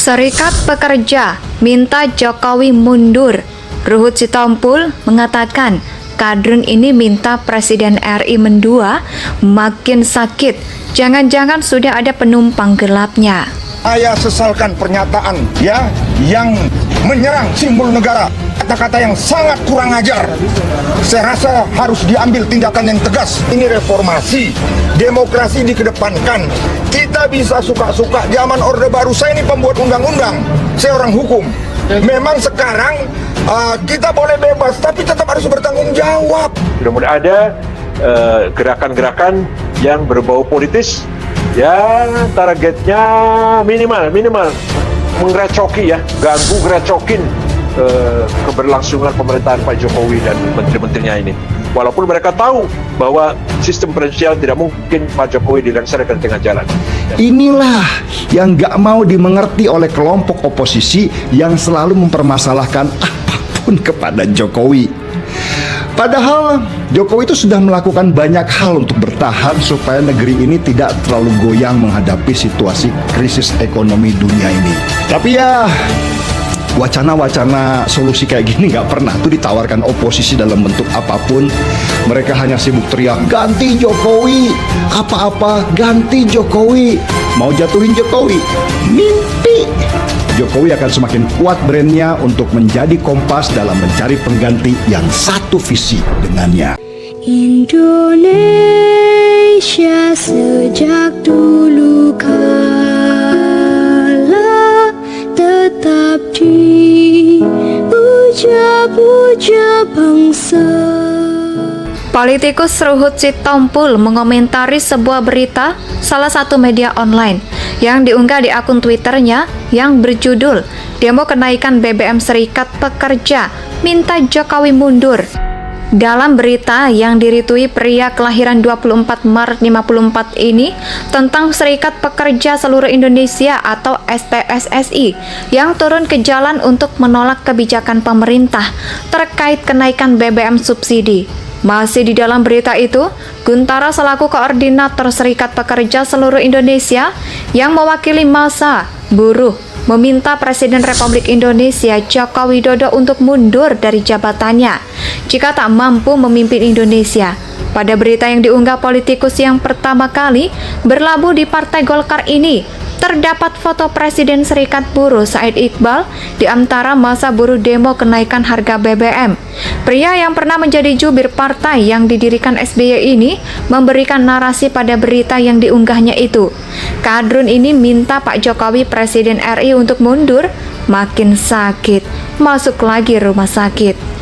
Serikat Pekerja minta Jokowi mundur. Ruhut Sitompul mengatakan kadrun ini minta Presiden RI mendua, makin sakit. Jangan-jangan sudah ada penumpang gelapnya. Saya sesalkan pernyataan yang menyerang simbol negara. Kata-kata yang sangat kurang ajar. Saya rasa harus diambil tindakan yang tegas. Ini reformasi, demokrasi dikedepankan. Kita bisa suka-suka. Zaman Orde Baru, saya ini pembuat undang-undang. Saya orang hukum. Memang sekarang kita boleh bebas, tapi tetap harus bertanggung jawab. Mudah-mudahan ada gerakan-gerakan yang berbau politis, ya targetnya minimal menggerecoki ya, gerecokin keberlangsungan pemerintahan Pak Jokowi dan menteri-menterinya ini. Walaupun mereka tahu bahwa sistem presidensial tidak mungkin Pak Jokowi dilengsarkan di tengah jalan. Inilah yang gak mau dimengerti oleh kelompok oposisi yang selalu mempermasalahkan apapun kepada Jokowi. Padahal Jokowi itu sudah melakukan banyak hal untuk bertahan supaya negeri ini tidak terlalu goyang menghadapi situasi krisis ekonomi dunia ini. Tapi ya, wacana-wacana solusi kayak gini nggak pernah tuh ditawarkan oposisi dalam bentuk apapun. Mereka hanya sibuk teriak, ganti Jokowi, apa-apa ganti Jokowi, mau jatuhin Jokowi, mimpi. Jokowi akan semakin kuat brandnya untuk menjadi kompas dalam mencari pengganti yang satu visi dengannya. Indonesia sejak dulu kala tetap dipuja-puja bangsa. Politikus Ruhut Sitompul mengomentari sebuah berita salah satu media online yang diunggah di akun Twitternya yang berjudul "Demo Kenaikan BBM Serikat Pekerja Minta Jokowi Mundur". Dalam berita yang diretweet pria kelahiran 24 Maret 54 ini tentang Serikat Pekerja Seluruh Indonesia atau SPSSI yang turun ke jalan untuk menolak kebijakan pemerintah terkait kenaikan BBM subsidi. Masih di dalam berita itu, Guntara selaku koordinator Serikat Pekerja Seluruh Indonesia yang mewakili massa buruh meminta Presiden Republik Indonesia Joko Widodo untuk mundur dari jabatannya jika tak mampu memimpin Indonesia. Pada berita yang diunggah politikus yang pertama kali berlabuh di Partai Golkar ini, terdapat foto Presiden Serikat Buruh Said Iqbal di antara masa buruh demo kenaikan harga BBM. Pria yang pernah menjadi jubir partai yang didirikan SBY ini memberikan narasi pada berita yang diunggahnya itu. Kadrun ini minta Pak Jokowi Presiden RI untuk mundur, makin sakit, masuk lagi rumah sakit.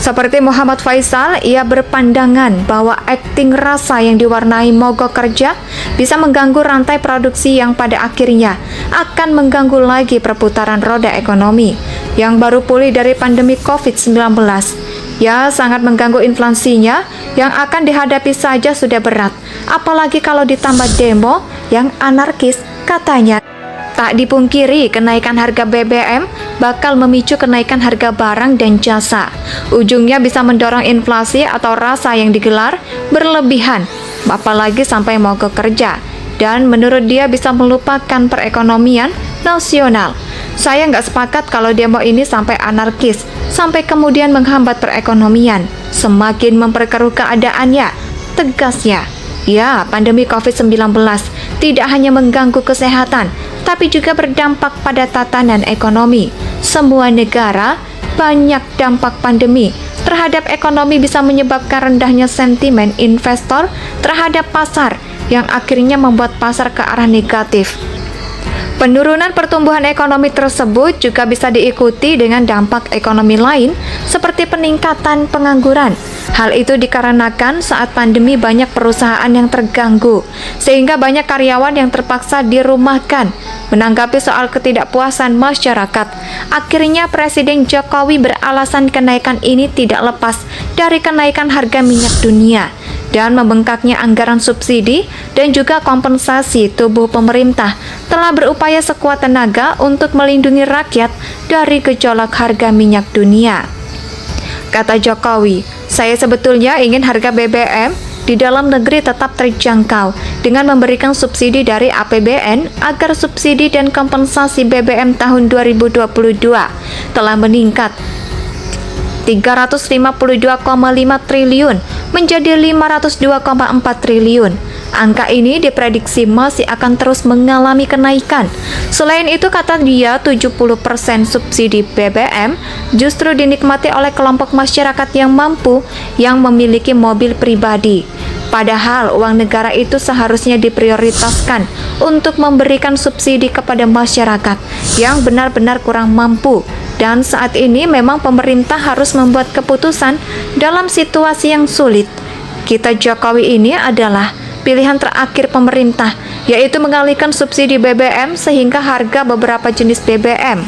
Seperti Muhammad Faisal, ia berpandangan bahwa akting rasa yang diwarnai mogok kerja bisa mengganggu rantai produksi yang pada akhirnya akan mengganggu lagi perputaran roda ekonomi yang baru pulih dari pandemi COVID-19. Ya, sangat mengganggu inflasinya yang akan dihadapi saja sudah berat, apalagi kalau ditambah demo yang anarkis katanya. Tak dipungkiri, kenaikan harga BBM bakal memicu kenaikan harga barang dan jasa. Ujungnya bisa mendorong inflasi atau rasa yang digelar berlebihan, apalagi sampai mogok kerja. Dan menurut dia bisa melupakan perekonomian nasional. Saya nggak sepakat kalau demo ini sampai anarkis, sampai kemudian menghambat perekonomian, semakin memperkeruh keadaannya, tegasnya. Ya, pandemi COVID-19 tidak hanya mengganggu kesehatan, tapi juga berdampak pada tatanan ekonomi. Semua negara banyak dampak pandemi terhadap ekonomi bisa menyebabkan rendahnya sentimen investor terhadap pasar yang akhirnya membuat pasar ke arah negatif. Penurunan pertumbuhan ekonomi tersebut juga bisa diikuti dengan dampak ekonomi lain seperti peningkatan pengangguran. Hal itu dikarenakan saat pandemi banyak perusahaan yang terganggu, sehingga banyak karyawan yang terpaksa dirumahkan. Menanggapi soal ketidakpuasan masyarakat, akhirnya Presiden Jokowi beralasan kenaikan ini tidak lepas dari kenaikan harga minyak dunia dan membengkaknya anggaran subsidi dan juga kompensasi. Tubuh pemerintah telah berupaya sekuat tenaga untuk melindungi rakyat dari gejolak harga minyak dunia. Kata Jokowi, saya sebetulnya ingin harga BBM di dalam negeri tetap terjangkau dengan memberikan subsidi dari APBN agar subsidi dan kompensasi BBM tahun 2022 telah meningkat 352,5 triliun menjadi 502,4 triliun. Angka ini diprediksi masih akan terus mengalami kenaikan. Selain itu, kata dia, 70% subsidi BBM justru dinikmati oleh kelompok masyarakat yang mampu yang memiliki mobil pribadi. Padahal uang negara itu seharusnya diprioritaskan untuk memberikan subsidi kepada masyarakat yang benar-benar kurang mampu. Dan saat ini memang pemerintah harus membuat keputusan dalam situasi yang sulit. Kita Jokowi ini adalah pilihan terakhir pemerintah, yaitu mengalihkan subsidi BBM sehingga harga beberapa jenis BBM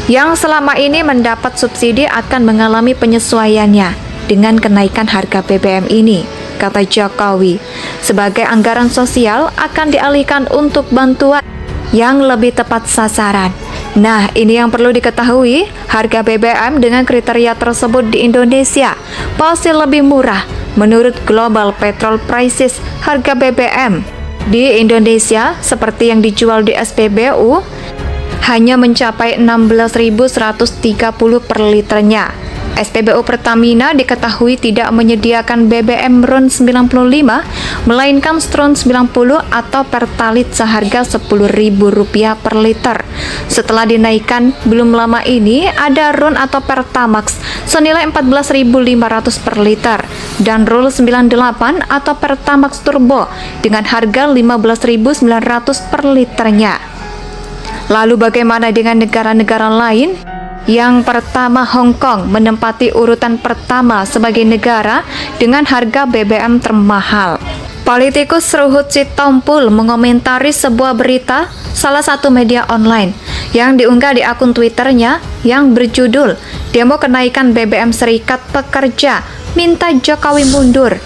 yang selama ini mendapat subsidi akan mengalami penyesuaiannya dengan kenaikan harga BBM ini, kata Jokowi. Sebagai anggaran sosial akan dialihkan untuk bantuan yang lebih tepat sasaran. Nah, ini yang perlu diketahui, harga BBM dengan kriteria tersebut di Indonesia pasti lebih murah. Menurut Global Petrol Prices, harga BBM di Indonesia seperti yang dijual di SPBU hanya mencapai 16.130 per liternya. SPBU Pertamina diketahui tidak menyediakan BBM RON 95, melainkan Stron 90 atau Pertalite seharga Rp10.000 per liter. Setelah dinaikkan belum lama ini, ada RON atau Pertamax senilai Rp14.500 per liter dan RON 98 atau Pertamax Turbo dengan harga Rp15.900 per liternya. Lalu bagaimana dengan negara-negara lain? Yang pertama, Hong Kong menempati urutan pertama sebagai negara dengan harga BBM termahal. Politikus Ruhut Sitompul mengomentari sebuah berita salah satu media online yang diunggah di akun Twitternya yang berjudul "Demo Kenaikan BBM Serikat Pekerja Minta Jokowi Mundur".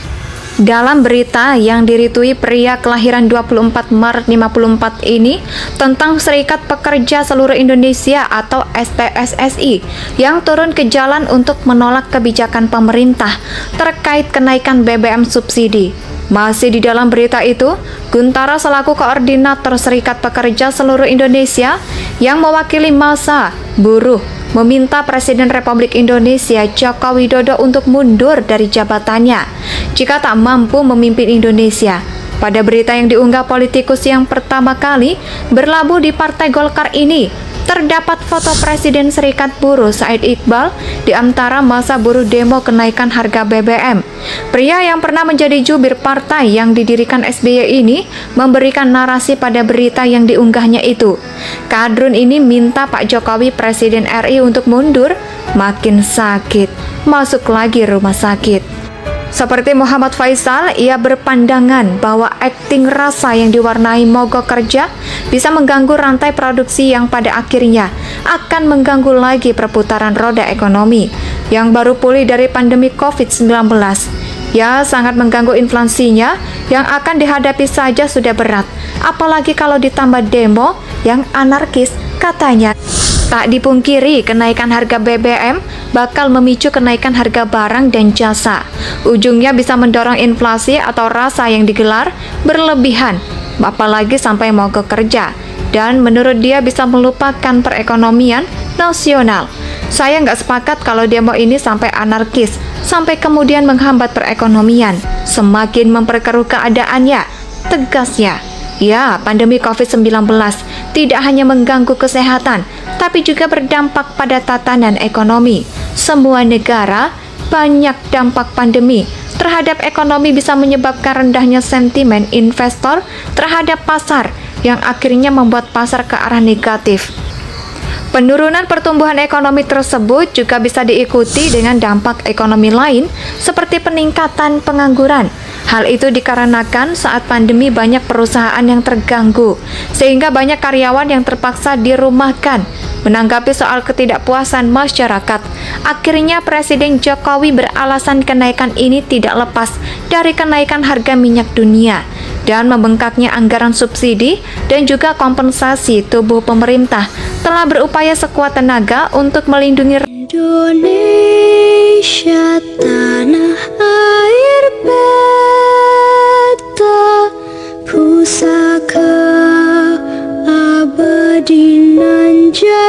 Dalam berita yang diretweet pria kelahiran 24 Maret 54 ini tentang Serikat Pekerja Seluruh Indonesia atau SPSSI yang turun ke jalan untuk menolak kebijakan pemerintah terkait kenaikan BBM subsidi. Masih di dalam berita itu, Guntara selaku koordinator Serikat Pekerja Seluruh Indonesia yang mewakili massa buruh meminta Presiden Republik Indonesia Joko Widodo untuk mundur dari jabatannya jika tak mampu memimpin Indonesia. Pada berita yang diunggah politikus yang pertama kali berlabuh di Partai Golkar ini, terdapat foto Presiden Serikat Buruh Said Iqbal di antara masa buruh demo kenaikan harga BBM. Pria yang pernah menjadi jubir partai yang didirikan SBY ini memberikan narasi pada berita yang diunggahnya itu. Kadrun ini minta Pak Jokowi Presiden RI untuk mundur, makin sakit, masuk lagi rumah sakit. Seperti Muhammad Faisal, ia berpandangan bahwa akting rasa yang diwarnai mogok kerja bisa mengganggu rantai produksi yang pada akhirnya akan mengganggu lagi perputaran roda ekonomi yang baru pulih dari pandemi COVID-19. Ya, sangat mengganggu inflasinya yang akan dihadapi saja sudah berat, apalagi kalau ditambah demo yang anarkis, katanya. Tak dipungkiri, kenaikan harga BBM bakal memicu kenaikan harga barang dan jasa. Ujungnya bisa mendorong inflasi atau rasa yang digelar berlebihan, apalagi sampai mogok kerja. Dan menurut dia bisa melupakan perekonomian nasional. Saya nggak sepakat kalau demo ini sampai anarkis, sampai kemudian menghambat perekonomian, semakin memperkeruh keadaannya, tegasnya. Ya, pandemi COVID-19 tidak hanya mengganggu kesehatan, tapi juga berdampak pada tatanan ekonomi. Semua negara banyak dampak pandemi terhadap ekonomi bisa menyebabkan rendahnya sentimen investor terhadap pasar yang akhirnya membuat pasar ke arah negatif. Penurunan pertumbuhan ekonomi tersebut juga bisa diikuti dengan dampak ekonomi lain seperti peningkatan pengangguran. Hal itu dikarenakan saat pandemi banyak perusahaan yang terganggu, sehingga banyak karyawan yang terpaksa dirumahkan. Menanggapi soal ketidakpuasan masyarakat, akhirnya Presiden Jokowi beralasan kenaikan ini tidak lepas dari kenaikan harga minyak dunia dan membengkaknya anggaran subsidi dan juga kompensasi. Tubuh pemerintah telah berupaya sekuat tenaga untuk melindungi Indonesia tanah air pusaka abadi nan jaya.